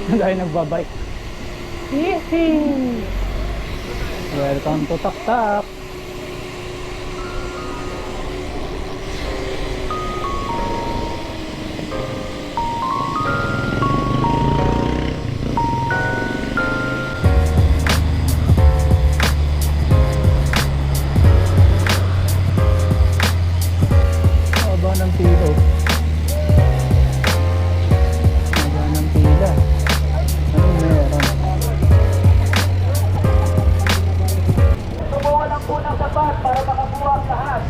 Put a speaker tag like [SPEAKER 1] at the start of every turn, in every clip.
[SPEAKER 1] Dahil nagbabike. Yee! Welcome to Taktak. Haba ng pilo. Haba ng pila. Anong meron?
[SPEAKER 2] Walang punang sapat para makabuha ang lahat.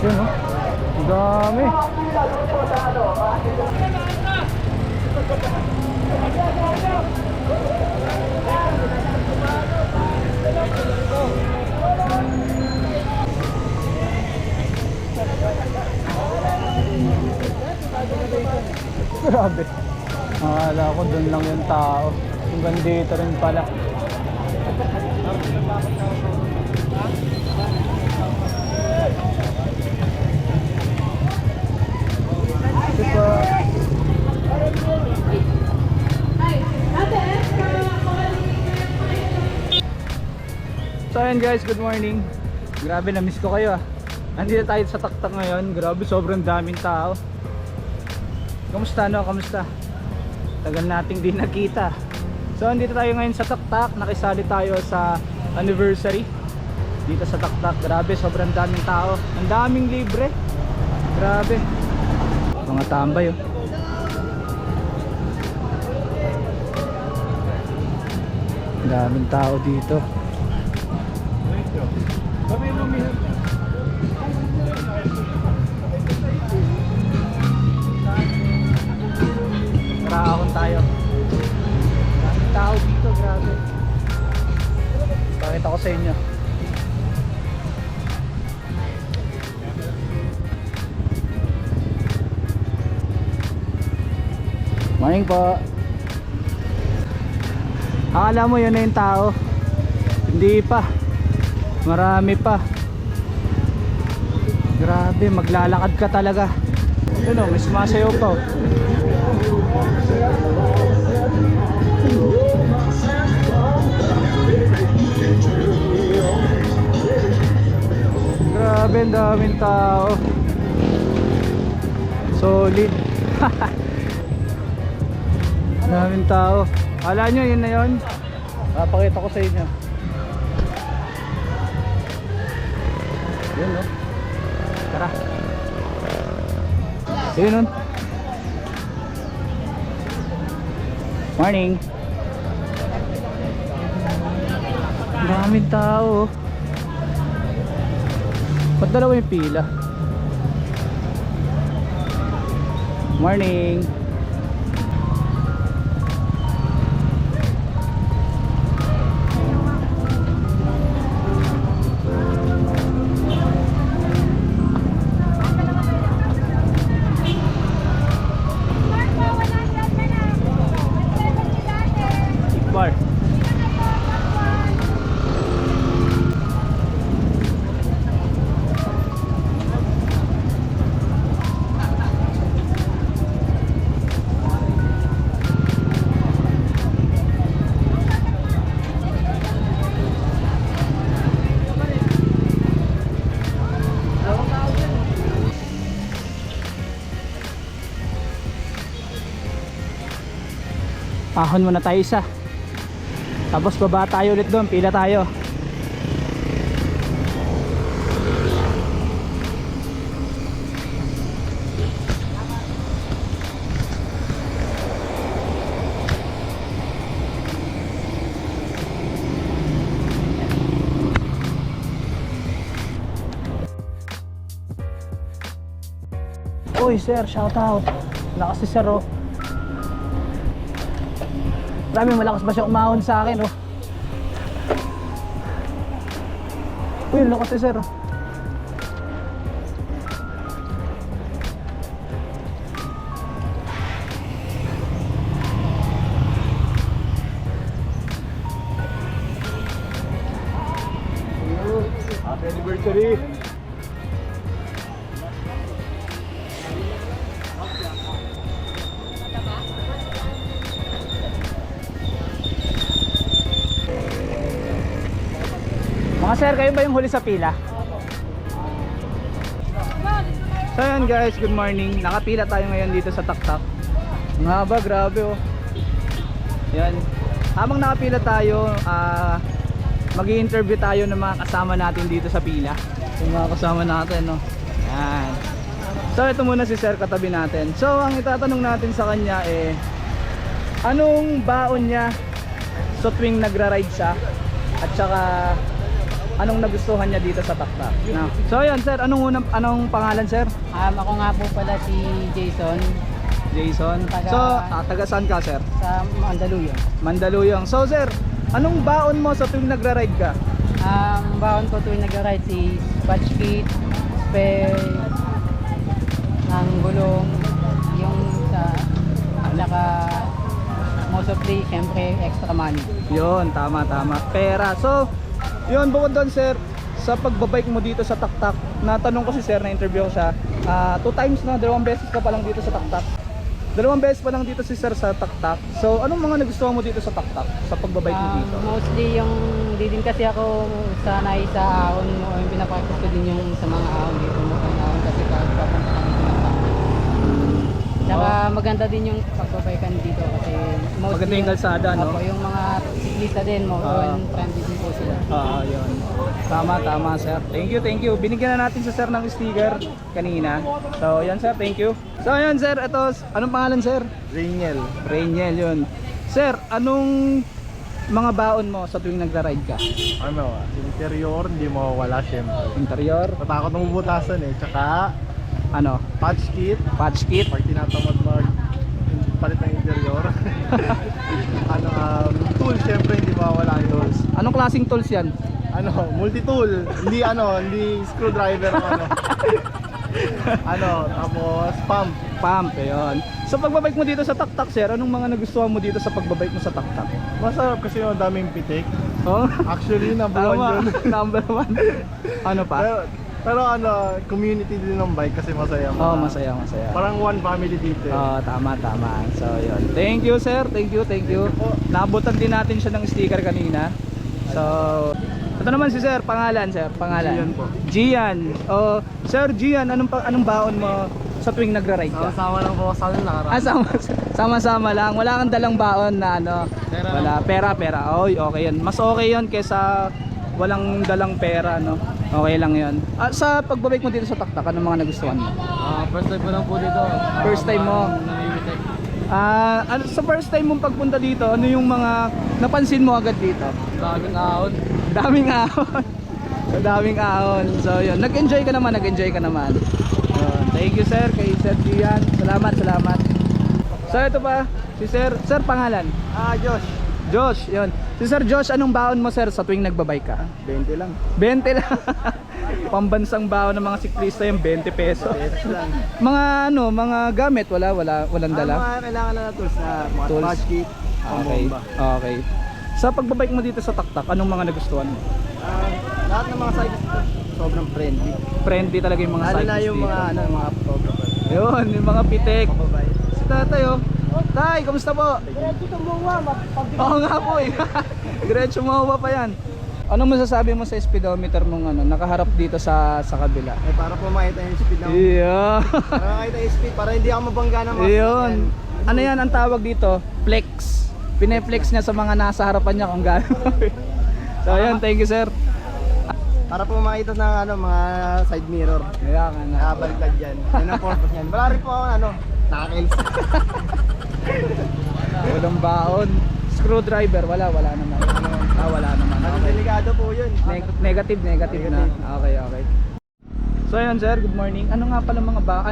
[SPEAKER 1] Yun o. Ang dami. Grabe. Akala ko dun lang yung tao. Hanggang dito rin pala. Diba? So ayun guys, good morning. Grabe, na-miss ko kayo ah. Andito tayo sa Taktak ngayon. Grabe, sobrang daming tao. Kamusta no? Kamusta? Tagal nating di nakita. So andito tayo ngayon sa Taktak. Nakisali tayo sa anniversary dito sa Taktak. Grabe, sobrang daming tao. Ang daming libre. Grabe. Mga tambay oh. Ang daming tao dito. Nakakakon tayo. Daming tao dito, grabe. Pakita ko sa inyo. Morning po. Akala mo yun na yung tao. Hindi pa. Marami pa. Grabe, maglalakad ka talaga. Yun o, may sumasayaw pa o. Grabe, ang daming tao. Solid. Daming tao. Akala nyo yun na yun. Papakita ko sa inyo. Yun no. Tara. Yun nun. Morning. Daming tao. Ba't dalawa yung pila? Morning. Bar. Ahon muna tayo isa. Tapos baba tayo ulit doon, pila tayo. Uy sir, shout out. Lakas si sir oh. Marami, malakas ba siya umahon sa akin oh. Uy, lakas si sir oh. Happy anniversary. Mga sir, kayo ba yung huli sa pila? So yan guys, good morning. Nakapila tayo ngayon dito sa taktak. Ang haba, grabe oh. Yan. Habang nakapila tayo, mag-i-interview tayo ng mga kasama natin dito sa pila. Yung mga kasama natin, no. Yan. So ito muna si sir katabi natin. So ang itatanong natin sa kanya anong baon niya so tuwing nagra-ride siya, at saka anong nagustuhan niya dito sa taktak. No. So ayan sir, anong pangalan sir?
[SPEAKER 3] Ako nga po pala si Jason
[SPEAKER 1] Jason. So taga saan ka sir?
[SPEAKER 3] sa Mandaluyong.
[SPEAKER 1] Mandaluyong. So sir, anong baon mo sa tuwing nagra-ride ka?
[SPEAKER 3] Ang baon ko tuwing nag-ride is batch kit, spare, ng gulong, yung sa saka most of the syempre extra money.
[SPEAKER 1] Yun, tama. Pera. So, yun, bukod doon sir, sa pagbabike mo dito sa taktak, natanong ko si sir, na-interview ko siya, 2 times na, 2 beses ka pa lang dito sa taktak. 2 beses pa lang dito si sir sa taktak. So, anong mga nagustuhan mo dito sa taktak, sa pagbabike mo dito?
[SPEAKER 3] Mostly yung di din kasi ako sanay sa ahon mo, yung pinapractice ko din yung sa mga ahon dito mo ang ahon kasi kahit papunta kami sa taktak. Tsaka maganda din yung pagbabaykan dito kasi
[SPEAKER 1] Maganda yung kalsada, no?
[SPEAKER 3] Opo, yung mga siklista din mo, friendly din po sila.
[SPEAKER 1] Yun. Tama sir. Thank you. Binigyan na natin si sir ng sticker kanina. So, yan sir, thank you. So, yan sir, ito, anong pangalan sir? Rainiel, yun. Sir, anong mga baon mo sa tuwing nagra-ride ka?
[SPEAKER 4] Interior, hindi mawawala syempre.
[SPEAKER 1] Interior,
[SPEAKER 4] Natakot ng bubutasan tsaka
[SPEAKER 1] patch kit,
[SPEAKER 4] pag tinatamad palit ng interior. Tool syempre, hindi mawawala yung tools.
[SPEAKER 1] anong klaseng tools yan?
[SPEAKER 4] Multi-tool, hindi screwdriver tapos pump.
[SPEAKER 1] Yun. So pagbabike mo dito sa taktak sir, anong mga nagustuhan mo dito sa pagbabike mo sa taktak?
[SPEAKER 4] Masarap kasi yung daming pitik.
[SPEAKER 1] Oh?
[SPEAKER 4] Actually, number 1 yun.
[SPEAKER 1] Number 1. Ano pa?
[SPEAKER 4] Pero community din ng bike kasi masaya.
[SPEAKER 1] Oh, masaya.
[SPEAKER 4] Parang one family dito.
[SPEAKER 1] Oh, tama. So, yun. Thank you, sir. Thank you. Naabutan din natin siya ng sticker kanina. So, ito naman si sir, pangalan.
[SPEAKER 4] Gian po.
[SPEAKER 1] Gian. Oh, sir Gian, anong baon mo sa tuwing nagra-ride ka?
[SPEAKER 4] Sama lang po sa nakaraan.
[SPEAKER 1] Sama-sama lang. Wala kang dalang baon na
[SPEAKER 4] Pera
[SPEAKER 1] wala, pera. Oy, okay 'yan. Mas okay 'yon kaysa walang dalang pera, no. Okay lang 'yon. Sa pagbabike mo dito sa taktak, anong mga nagustuhan mo?
[SPEAKER 4] First time ko lang po dito.
[SPEAKER 1] First time mo?
[SPEAKER 4] Namimitek.
[SPEAKER 1] Sa first time mong pagpunta dito, ano yung mga napansin mo agad dito?
[SPEAKER 4] Daming ahon.
[SPEAKER 1] Daming ahon. So yun, nag-enjoy ka naman. Yun. Thank you sir, kay Sir Gian. Salamat. So ito pa, si Sir pangalan? Josh, yun. Si Sir Josh, anong baon mo sir sa tuwing nagbabike ka?
[SPEAKER 4] 20 lang.
[SPEAKER 1] 20 lang. Pambansang baon ng mga siklista yung 20 pesos.
[SPEAKER 4] lang.
[SPEAKER 1] Mga gamit, walang dala.
[SPEAKER 4] Kailangan na tools na mga
[SPEAKER 1] Tools.
[SPEAKER 4] patch kit,
[SPEAKER 1] Okay. Sa pagbabike mo dito sa taktak, anong mga nagustuhan mo?
[SPEAKER 4] lahat ng mga sides sobrang friendly.
[SPEAKER 1] Friendly talaga yung mga cyclists
[SPEAKER 4] yung
[SPEAKER 1] dito.
[SPEAKER 4] mga photographer.
[SPEAKER 1] Yun, yung mga pitik.
[SPEAKER 4] Mababay.
[SPEAKER 1] Si tatay oh. Tay, kamusta po? Oo nga po eh. Diretso mahuwa pa yan. Anong masasabi mo sa speedometer mong nakaharap dito sa kabila?
[SPEAKER 4] Para po makita yung speed ng
[SPEAKER 1] Yeah.
[SPEAKER 4] para makita yung speed para hindi ako mabangga ng mga
[SPEAKER 1] Yun. Ano yan ang tawag dito? Flex. Pineflex niya sa mga nasa harapan niya kung gaano. So ayun, thank you sir.
[SPEAKER 4] Para po makita ng mga side mirror.
[SPEAKER 1] Kaya nga na.
[SPEAKER 4] Nakabaliktad yan. Yan ang purpose niyan. Wala rin po ako tackles.
[SPEAKER 1] Walang baon. Screwdriver, wala naman. Wala naman. Okay.
[SPEAKER 4] Delikado po yun.
[SPEAKER 1] Negative na. Okay. So ayun sir, good morning. Ano nga pala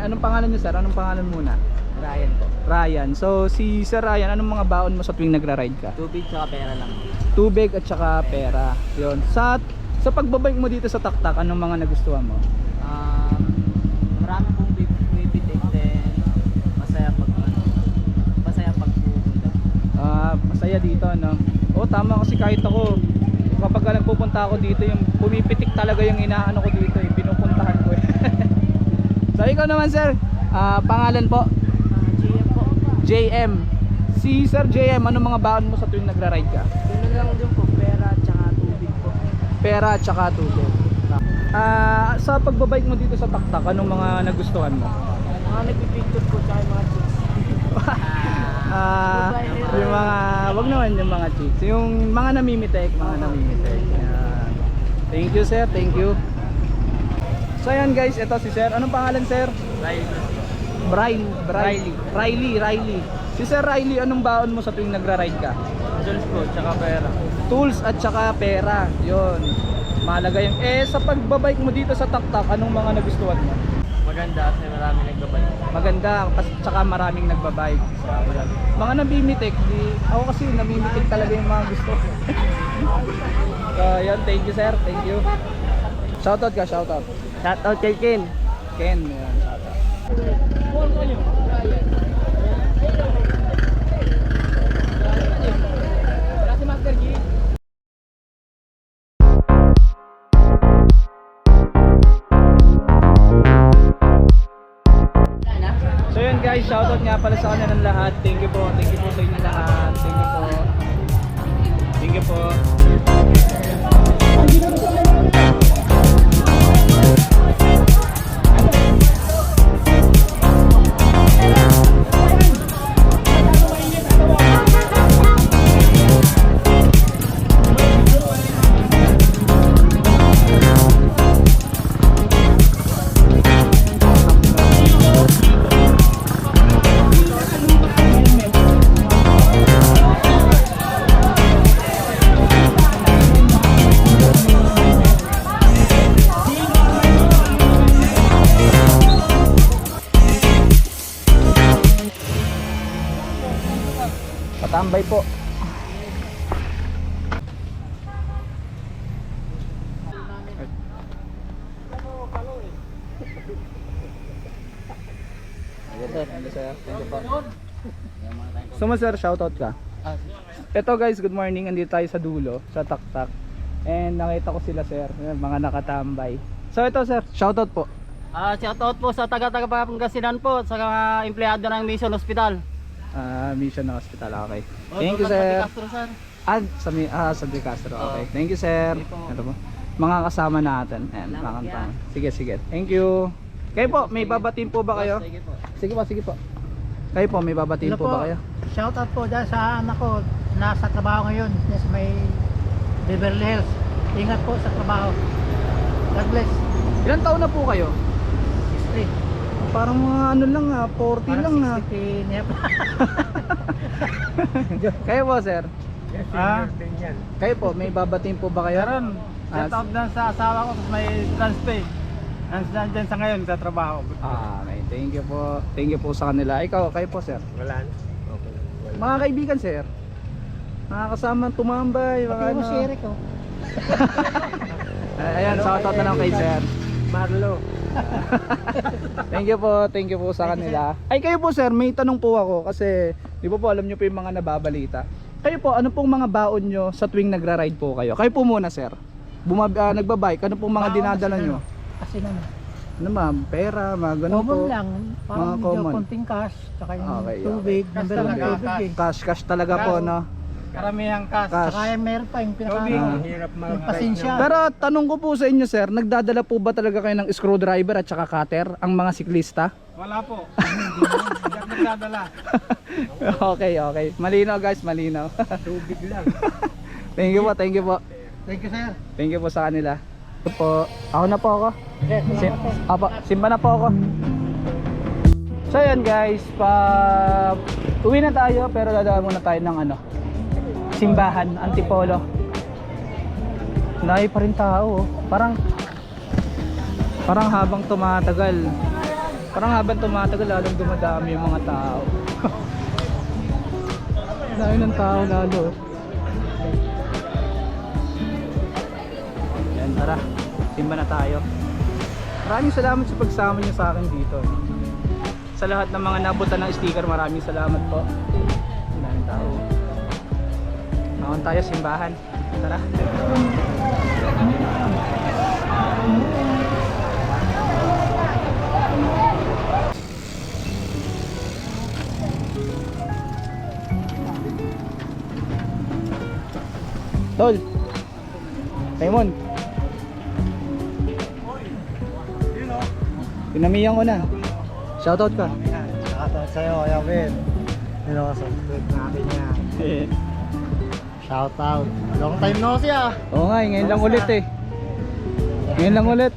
[SPEAKER 1] anong pangalan niyo sir? Anong pangalan muna?
[SPEAKER 4] Ryan po.
[SPEAKER 1] Ryan. So si Sir Ryan, anong mga baon mo sa tuwing nagra-ride ka?
[SPEAKER 3] Tubig tsaka pera lang.
[SPEAKER 1] Tubig at saka pera. 'Yon. Sa pagbabike mo dito sa taktak, anong mga nagustuhan mo?
[SPEAKER 3] Marami pong bibitik din. Masaya pagpupunta.
[SPEAKER 1] Masaya dito, no? Oo, tama kasi kahit ako kapag nagpupunta ako dito, yung pumipitik talaga yung inaano ko dito, pinupuntahan ko eh. So ikaw naman sir, pangalan po?
[SPEAKER 3] GM po.
[SPEAKER 1] JM. Si Sir JM, anong mga baon mo sa tuwing nagra-ride ka?
[SPEAKER 3] Yun lang din po, pera tsaka tubig po.
[SPEAKER 1] pera at saka tulog. Sa pagbabike mo dito sa Taktak, anong mga nagustuhan mo?
[SPEAKER 2] Mga nagpipicture ko tsaka yung mga chicks.
[SPEAKER 1] Yung mga, wag naman yung mga chicks, yung mga namimitek. Ayan. Thank you sir, thank you. So ayan guys, ito si sir. Anong pangalan sir? Riley. Si Sir Riley, anong baon mo sa tuwing nagra-ride ka?
[SPEAKER 2] Tools po, tsaka pera.
[SPEAKER 1] Tools at saka pera. Yun. Mahalaga yun. Sa pagbabike mo dito sa Taktak, anong mga nagustuhan mo?
[SPEAKER 2] Maganda kasi marami nagbabay.
[SPEAKER 1] Maganda, tsaka maraming nagbabike. So, ayan. Mga namimitik, ako kasi namimitik talaga yung mga gusto. So, yun, thank you sir, thank you. Shoutout ka, shoutout.
[SPEAKER 2] Shoutout kay Ken.
[SPEAKER 1] Ken, yun, shoutout. So yun guys, shoutout nga pala sa kanilang lahat. Thank you po sa inyo lahat. Thank you po. Patambay po. So sir, shoutout ka. Ito guys, good morning. Andito tayo sa dulo, sa Taktak. And nakita ko sila sir, mga nakatambay. So ito sir, shoutout po.
[SPEAKER 3] Shoutout po sa taga-taga Pangasinan po, sa mga empleyado ng Mission Hospital.
[SPEAKER 1] Mission Hospital, okay. Thank you sir. Sa De Castro, okay. Thank you sir. Ito po. Mga kasama natin. And kakanta. Sige. Thank you. Kayo po, may babatiin po ba kayo? Sige po. Kayo po, may babatiin po ba kayo?
[SPEAKER 5] Shoutout po dyan sa anak ko, nasa trabaho ngayon, yes, may Beverly Hills. Ingat po sa trabaho. God bless.
[SPEAKER 1] Ilan taon na po kayo?
[SPEAKER 5] History.
[SPEAKER 1] Parang mga ano lang 40 lang
[SPEAKER 5] Parang 60 niya pa.
[SPEAKER 1] Kayo po sir? Kayo po, may babatiin po ba kayo?
[SPEAKER 2] Shoutout na sa asawa ko kasi may transpay. Nandyan sa ngayon sa trabaho.
[SPEAKER 1] Okay, thank you po. Thank you po sa kanila. Kayo po sir?
[SPEAKER 2] Wala.
[SPEAKER 1] Mga kaibigan sir? Mga kasama tumambay, mga
[SPEAKER 5] Pati mo
[SPEAKER 1] ano.
[SPEAKER 5] si Eric, oh.
[SPEAKER 1] Ayan, shoutout na lang kay sir.
[SPEAKER 2] Marlo.
[SPEAKER 1] Thank you po sa kanila. Ay kayo po sir, may tanong po ako kasi di ba po alam nyo po yung mga nababalita. Kayo po, ano pong mga baon nyo sa tuwing nagra-ride po kayo? Kayo po muna sir. Nagbabike, ano pong mga dinadala nyo?
[SPEAKER 5] Kasi naman.
[SPEAKER 1] Ano ma'am, pera, mga ganun po.
[SPEAKER 5] Common lang. Parang
[SPEAKER 1] Mga
[SPEAKER 5] medyo
[SPEAKER 1] common.
[SPEAKER 5] konting cash. Tsaka yung
[SPEAKER 1] Okay,
[SPEAKER 5] tubig.
[SPEAKER 2] okay.
[SPEAKER 5] Number
[SPEAKER 2] Cash
[SPEAKER 5] ng
[SPEAKER 2] talaga,
[SPEAKER 5] tubig eh.
[SPEAKER 1] Cash talaga po no.
[SPEAKER 2] Karamihan cash.
[SPEAKER 1] Cash.
[SPEAKER 5] Tsaka yung meron pa yung pinaka
[SPEAKER 2] Tubig.
[SPEAKER 1] Ah.
[SPEAKER 2] Hirap
[SPEAKER 5] yung pasensya.
[SPEAKER 1] Pero tanong ko po sa inyo sir, nagdadala po ba talaga kayo ng screwdriver at saka cutter ang mga siklista?
[SPEAKER 2] Wala po. Hindi ako nagdadala.
[SPEAKER 1] Okay. Malinaw guys, malinaw.
[SPEAKER 2] Tubig lang.
[SPEAKER 1] Thank you po.
[SPEAKER 5] Thank you, sir.
[SPEAKER 1] Thank you po sa kanila. Ito po, ako na po ako. Simba na po ako. So yan guys, uwi na tayo pero dadaan muna tayo ng simbahan, Antipolo. Dami pa rin tao, parang habang tumatagal lalong dumadami yung mga tao. Dami ng tao lalo. Yan, tara, simba na tayo. Maraming salamat sa pagsama niyo sa akin dito. Sa lahat ng mga nabutan ng sticker, maraming salamat po. Daming tao. Naon tayo simbahan. Tara. Tol. Raymond. Pinamiyan ko na. Shoutout ka.
[SPEAKER 4] Shoutout sa'yo, Kuya Ben. Subscribe natin yan. Shoutout. Long time no see ah.
[SPEAKER 1] Oo nga, ngayon lang ulit eh. Ngayon lang ulit.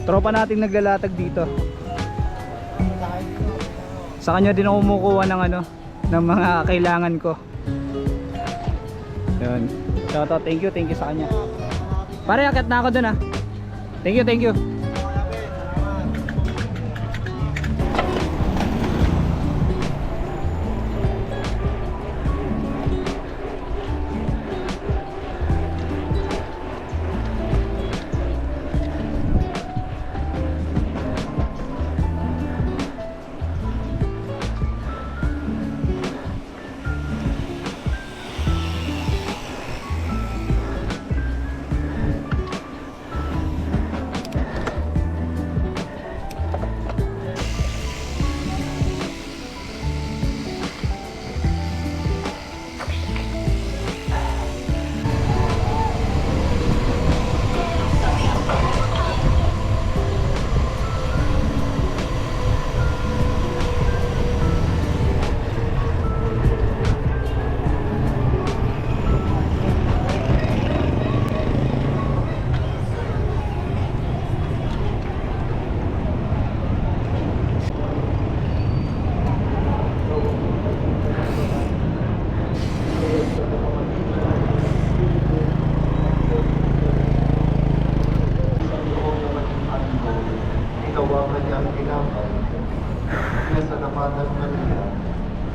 [SPEAKER 1] Tropa nating naglalatag dito. Sa kanya din ako kumukuha ng ano, ng mga kailangan ko. Yun. Shoutout, thank you sa kanya. Pare, akit na ako dun ah. Thank you.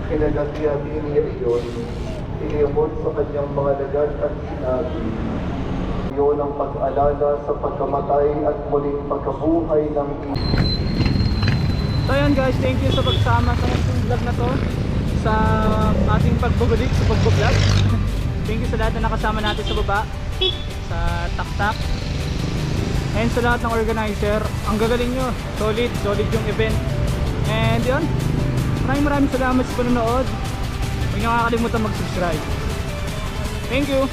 [SPEAKER 6] Kinagagiyati niya iyon, iniyamot sa kanyang mga dagat at sinabi, iyon ang pag-alala sa pagkamatay at muling pagkabuhay ng
[SPEAKER 1] So yun guys, thank you sa pagsama sa ating vlog na to, sa ating pagbabalik sa pagbablog. Thank you sa lahat na nakasama natin sa baba, sa taktak, and sa lahat ng organizer. Ang gagaling nyo, solid yung event. And yun, maraming salamat sa panonood. Huwag nyo kakalimutan mag-subscribe. Thank you.